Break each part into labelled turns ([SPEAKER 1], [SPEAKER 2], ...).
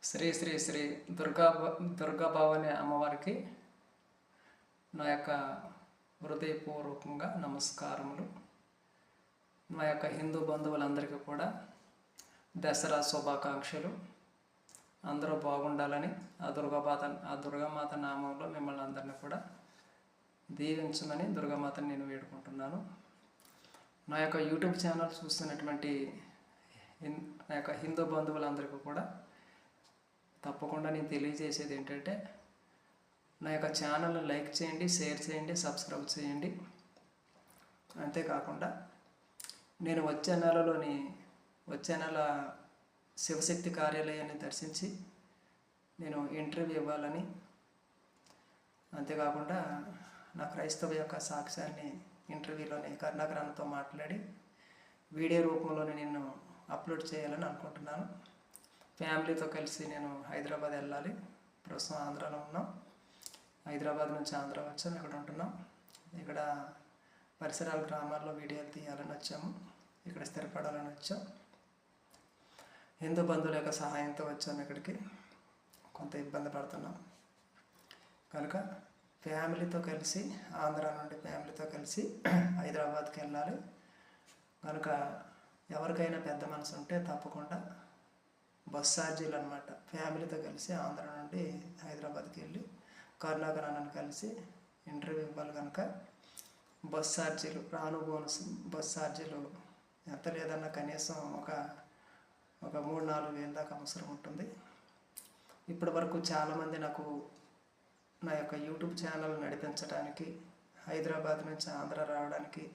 [SPEAKER 1] శ్రీ శ్రీ శ్రీ దుర్గాభవాని అమ్మవారికి నా యొక్క హృదయపూర్వకంగా నమస్కారములు. నా యొక్క హిందూ బంధువులందరికీ కూడా దసరా శుభాకాంక్షలు. అందరూ బాగుండాలని ఆ దుర్గామాత నామంలో మిమ్మల్ని అందరినీ కూడా దీవించమని దుర్గామాతని నేను వేడుకుంటున్నాను. నా యొక్క యూట్యూబ్ ఛానల్ చూస్తున్నటువంటి నా యొక్క హిందూ బంధువులందరికీ కూడా తప్పకుండా నేను తెలియజేసేది ఏంటంటే, నా యొక్క ఛానల్ని లైక్ చేయండి, షేర్ చేయండి, సబ్స్క్రైబ్ చేయండి. అంతేకాకుండా నేను వచ్చే నెల శివశక్తి కార్యాలయాన్ని దర్శించి నేను ఇంటర్వ్యూ ఇవ్వాలని, అంతేకాకుండా నా క్రైస్తవ యొక్క సాక్ష్యాన్ని ఇంటర్వ్యూలోని కరుణాకరణతో మాట్లాడి వీడియో రూపంలోనే నేను అప్లోడ్ చేయాలని అనుకుంటున్నాను. ఫ్యామిలీతో కలిసి నేను హైదరాబాద్ వెళ్ళాలి. ప్రస్తుతం ఆంధ్రాలో ఉన్నాం. హైదరాబాద్ నుంచి ఆంధ్ర వచ్చాము. ఇక్కడ ఉంటున్నాం. ఇక్కడ పరిసరాల గ్రామాల్లో వీడియోలు తీయాలని వచ్చాము. ఇక్కడ స్థిరపడాలని వచ్చాం. హిందూ బంధువుల యొక్క సహాయంతో వచ్చాము. ఇక్కడికి కొంత ఇబ్బంది పడుతున్నాం కనుక ఫ్యామిలీతో కలిసి ఆంధ్ర నుండి ఫ్యామిలీతో కలిసి హైదరాబాద్కి వెళ్ళాలి. కనుక ఎవరికైనా పెద్ద మనసు ఉంటే తప్పకుండా బస్ ఛార్జీలు అనమాట, ఫ్యామిలీతో కలిసి ఆంధ్ర నుండి హైదరాబాద్కి వెళ్ళి కరుణాకరణను కలిసి ఇంటర్వ్యూ ఇవ్వాలి. కనుక బస్ ఛార్జీలు బోనస్ బస్ ఛార్జీలు ఎంత లేదన్నా కనీసం ఒక 3-4 వేల దాకా అవసరం ఉంటుంది. ఇప్పటి వరకు చాలామంది నాకు నా యొక్క యూట్యూబ్ ఛానల్ నడిపించడానికి, హైదరాబాద్ నుంచి ఆంధ్ర రావడానికి,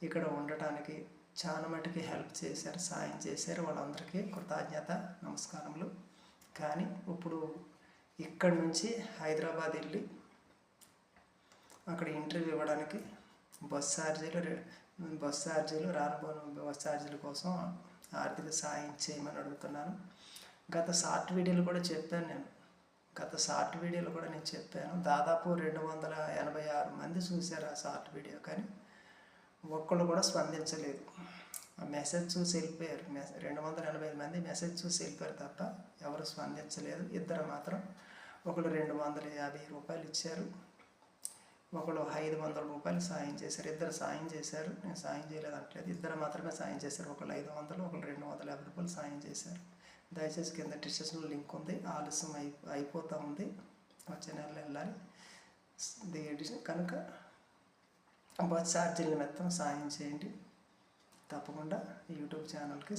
[SPEAKER 1] ఇక్కడ ఉండటానికి చాలా మటుకి హెల్ప్ చేశారు, సాయం చేశారు. వాళ్ళందరికీ కృతజ్ఞత, నమస్కారములు. కానీ ఇప్పుడు ఇక్కడి నుంచి హైదరాబాద్ వెళ్ళి అక్కడ ఇంటర్వ్యూ ఇవ్వడానికి బస్ ఛార్జీలు రానుపోను బస్ ఛార్జీల కోసం ఆర్థిక సాయం చేయమని అడుగుతున్నాను. గత షార్ట్ వీడియోలు కూడా నేను చెప్పాను. దాదాపు 286 మంది చూశారు ఆ షార్ట్ వీడియో. కానీ ఒక్కళ్ళు కూడా స్పందించలేదు. ఆ మెసేజ్ చూసి వెళ్ళిపోయారు. 285 మంది మెసేజ్ చూసి వెళ్ళిపోయారు తప్ప ఎవరు స్పందించలేదు. ఇద్దరు మాత్రం, ఒకళ్ళు 250 రూపాయలు ఇచ్చారు, ఒకళ్ళు 500 రూపాయలు సాయం చేశారు. ఇద్దరు సాయం చేశారు, నేను సాయం చేయలేదు అంటలేదు. ఇద్దరు మాత్రమే సాయం చేశారు. ఒకళ్ళు 500, ఒకళ్ళు 250 రూపాయలు సాయం చేశారు. దయచేసి కింద డిస్క్రిప్షన్లో లింక్ ఉంది. ఆలస్యం అయిపోతూ ఉంది. వచ్చే నెలలో వెళ్ళాలి కనుక బస్ ఛార్జీల మొత్తం సాయం చేయండి. తప్పకుండా యూట్యూబ్ ఛానల్కి